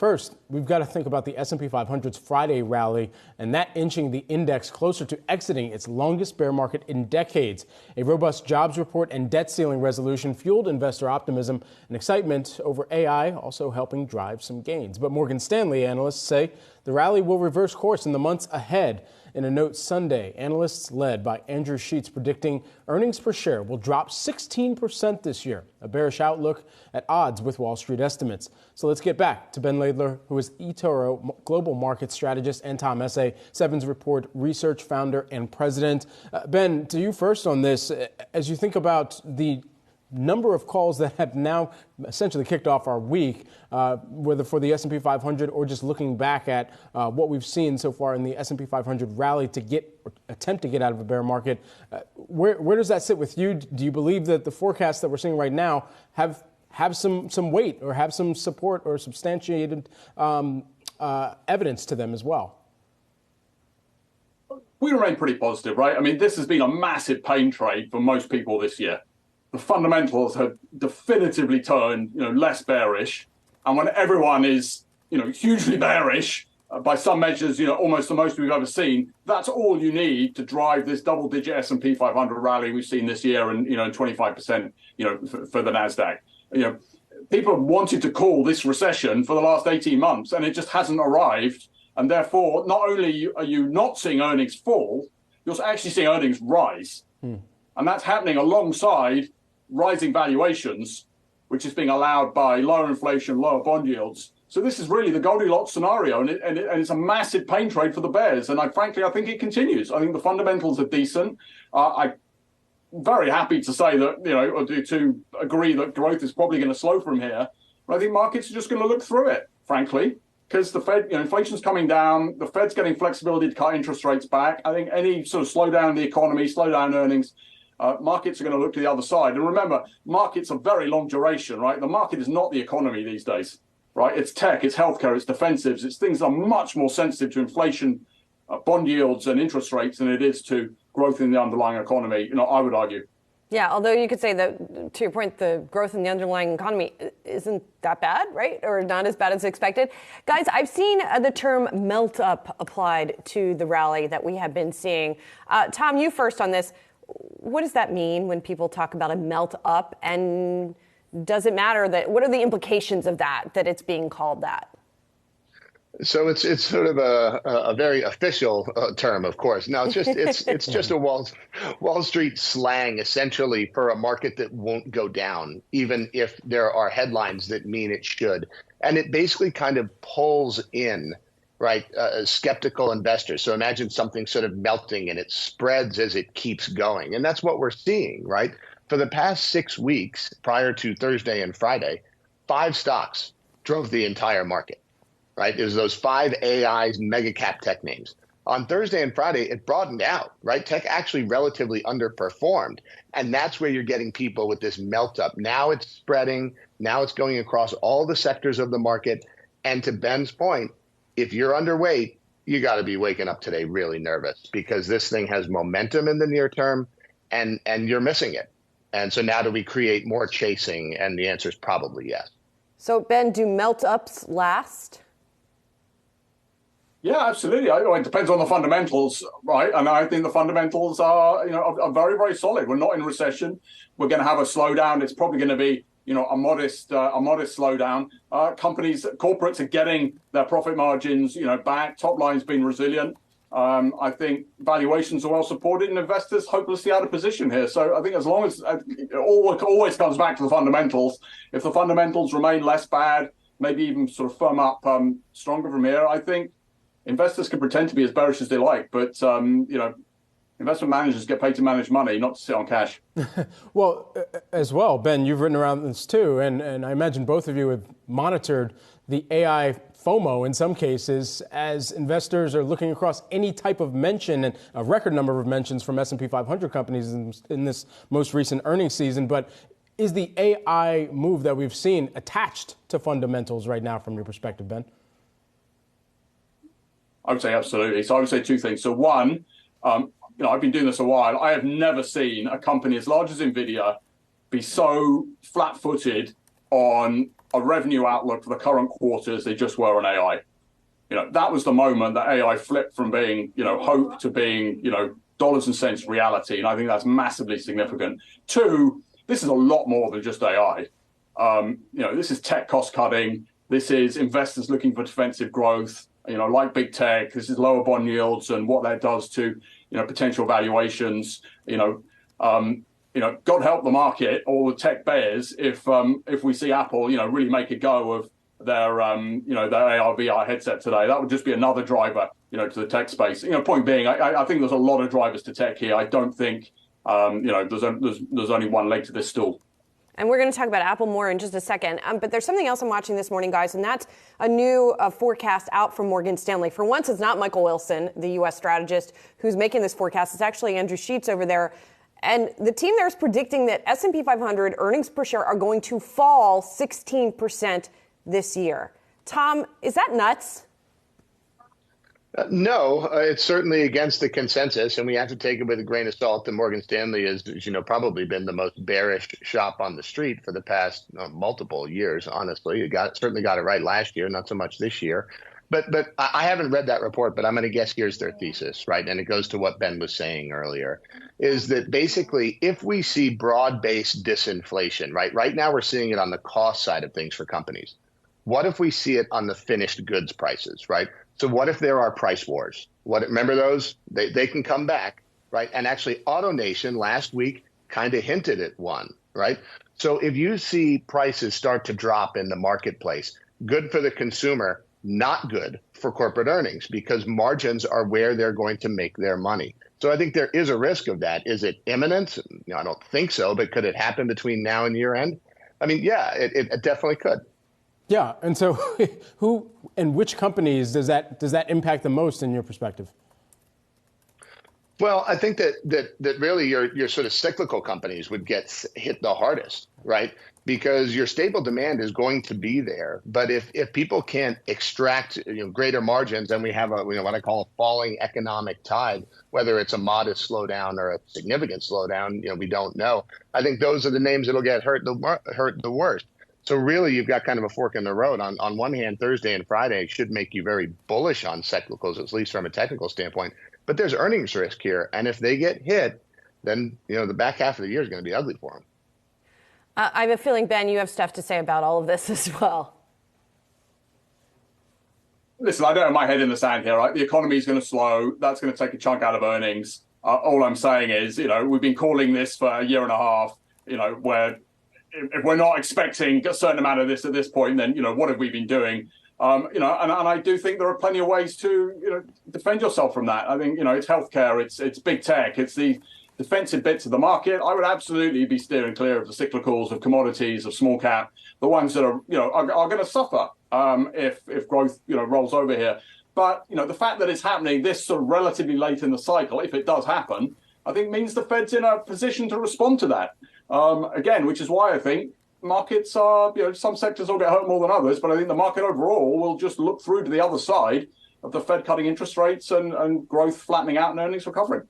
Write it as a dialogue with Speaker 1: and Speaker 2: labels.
Speaker 1: First, we've got to think about the S&P 500's Friday rally and that inching the index closer to exiting its longest bear market in decades. A robust jobs report and debt ceiling resolution fueled investor optimism and excitement over AI, also helping drive some gains. But Morgan Stanley analysts say the rally will reverse course in the months ahead. In a note Sunday, analysts led by Andrew Sheets predicting earnings per share will drop 16% this year, a bearish outlook at odds with Wall Street estimates. So let's get back to Ben Laidler, who is eToro Global Market Strategist, and Tom Essay, Sevens Report Research Founder and President. Ben, to you first on this, as you think about the number of calls that have now essentially kicked off our week, whether for the S&P 500 or just looking back at what we've seen so far in the S&P 500 rally to attempt to get out of a bear market. Where does that sit with you? Do you believe that the forecasts that we're seeing right now have some weight or have some support or substantiated evidence to them as well?
Speaker 2: We remain pretty positive, right? I mean, this has been a massive pain trade for most people this year. The fundamentals have definitively turned, less bearish. And when everyone is, hugely bearish, by some measures, almost the most we've ever seen, that's all you need to drive this double-digit S&P 500 rally we've seen this year and, 25%, for the NASDAQ. People have wanted to call this recession for the last 18 months, and it just hasn't arrived. And therefore, not only are you not seeing earnings fall, you're actually seeing earnings rise. And that's happening alongside rising valuations, which is being allowed by lower inflation, lower bond yields. So this is really the Goldilocks scenario, and it's a massive pain trade for the bears. And frankly, I think it continues. I think the fundamentals are decent. I'm very happy to say that, or to agree that growth is probably going to slow from here. But I think markets are just going to look through it, frankly, because the Fed, inflation's coming down. The Fed's getting flexibility to cut interest rates back. I think any sort of slowdown in the economy, slowdown earnings, markets are going to look to the other side. And remember, markets are very long duration, right? The market is not the economy these days, right? It's tech, it's healthcare, it's defensives. It's things that are much more sensitive to inflation, bond yields and interest rates than it is to growth in the underlying economy, I would argue.
Speaker 3: Yeah, although you could say that, to your point, the growth in the underlying economy isn't that bad, right? Or not as bad as expected. Guys, I've seen the term melt up applied to the rally that we have been seeing. Tom, you first on this. What does that mean when people talk about a melt up? And does it matter what are the implications of that it's being called that?
Speaker 4: So it's sort of a very official term, of course. Now it's just a Wall Street slang, essentially, for a market that won't go down, even if there are headlines that mean it should. And it basically kind of pulls in, right, skeptical investors. So imagine something sort of melting and it spreads as it keeps going. And that's what we're seeing, right? For the past 6 weeks, prior to Thursday and Friday, 5 stocks drove the entire market. Right, it was those 5 AIs mega cap tech names. On Thursday and Friday, it broadened out, right? Tech actually relatively underperformed. And that's where you're getting people with this melt up. Now it's spreading. Now it's going across all the sectors of the market. And to Ben's point, if you're underweight, you got to be waking up today really nervous, because this thing has momentum in the near term and you're missing it. And so now do we create more chasing? And the answer is probably yes. So
Speaker 3: Ben, do melt ups last?
Speaker 2: Yeah, absolutely. It depends on the fundamentals, right? And I think the fundamentals are very, very solid. We're not in recession. We're going to have a slowdown. It's probably going to be, a modest slowdown. Corporates are getting their profit margins, back. Top line's been resilient. I think valuations are well supported, and investors hopelessly out of position here. So I think as long as it always comes back to the fundamentals. If the fundamentals remain less bad, maybe even sort of firm up stronger from here, I think investors can pretend to be as bearish as they like, but investment managers get paid to manage money, not to sit on cash.
Speaker 1: Well, as well, Ben, you've written around this too, and I imagine both of you have monitored the AI FOMO in some cases as investors are looking across any type of mention, and a record number of mentions from S&P 500 companies in this most recent earnings season. But is the AI move that we've seen attached to fundamentals right now from your perspective, Ben?
Speaker 2: I would say absolutely. So I would say 2 things. So one, I've been doing this a while. I have never seen a company as large as NVIDIA be so flat-footed on a revenue outlook for the current quarter as they just were on AI. That was the moment that AI flipped from being, hope to being, dollars and cents reality. And I think that's massively significant. Two, this is a lot more than just AI. This is tech cost cutting. This is investors looking for defensive growth, like big tech. This is lower bond yields and what that does to, potential valuations. God help the market, all the tech bears, if we see Apple, really make a go of their AR VR headset today. That would just be another driver, to the tech space. Point being, I think there's a lot of drivers to tech here. I don't think, there's only one leg to this stool.
Speaker 3: And we're going to talk about Apple more in just a second. But there's something else I'm watching this morning, guys, and that's a new forecast out from Morgan Stanley. For once, it's not Michael Wilson, the U.S. strategist, who's making this forecast. It's actually Andrew Sheets over there. And the team there is predicting that S&P 500 earnings per share are going to fall 16% this year. Tom, is that nuts?
Speaker 4: No, it's certainly against the consensus, and we have to take it with a grain of salt that Morgan Stanley has, probably been the most bearish shop on the street for the past multiple years, honestly. It certainly got it right last year, not so much this year. But I haven't read that report, but I'm going to guess here's their thesis, right? And it goes to what Ben was saying earlier, is that basically if we see broad-based disinflation, right now we're seeing it on the cost side of things for companies. What if we see it on the finished goods prices, right? So what if there are price wars? Remember those? They can come back, right? And actually AutoNation last week kind of hinted at one, right? So if you see prices start to drop in the marketplace, good for the consumer, not good for corporate earnings because margins are where they're going to make their money. So I think there is a risk of that. Is it imminent? I don't think so, but could it happen between now and year end? I mean, yeah, it definitely could.
Speaker 1: Yeah, and so who and which companies does that impact the most in your perspective?
Speaker 4: Well, I think that really your sort of cyclical companies would get hit the hardest, right? Because your stable demand is going to be there, but if people can't extract greater margins, then we have what I call a falling economic tide. Whether it's a modest slowdown or a significant slowdown, we don't know. I think those are the names that'll get hurt the worst. So really, you've got kind of a fork in the road. On one hand, Thursday and Friday should make you very bullish on cyclicals, at least from a technical standpoint. But there's earnings risk here, and if they get hit, then the back half of the year is going to be ugly for them.
Speaker 3: I have a feeling, Ben, you have stuff to say about all of this as well.
Speaker 2: Listen, I don't have my head in the sand here, right? The economy is going to slow. That's going to take a chunk out of earnings. All I'm saying is, we've been calling this for a year and a half, where if we're not expecting a certain amount of this at this point, then, what have we been doing? And I do think there are plenty of ways to, defend yourself from that. I think, it's healthcare, it's big tech, it's the defensive bits of the market. I would absolutely be steering clear of the cyclicals, of commodities, of small cap, the ones that are, are going to suffer if growth, rolls over here. But, the fact that it's happening this sort of relatively late in the cycle, if it does happen, I think means the Fed's in a position to respond to that. Again, which is why I think markets are, some sectors will get hurt more than others, but I think the market overall will just look through to the other side of the Fed cutting interest rates and growth flattening out and earnings recovering.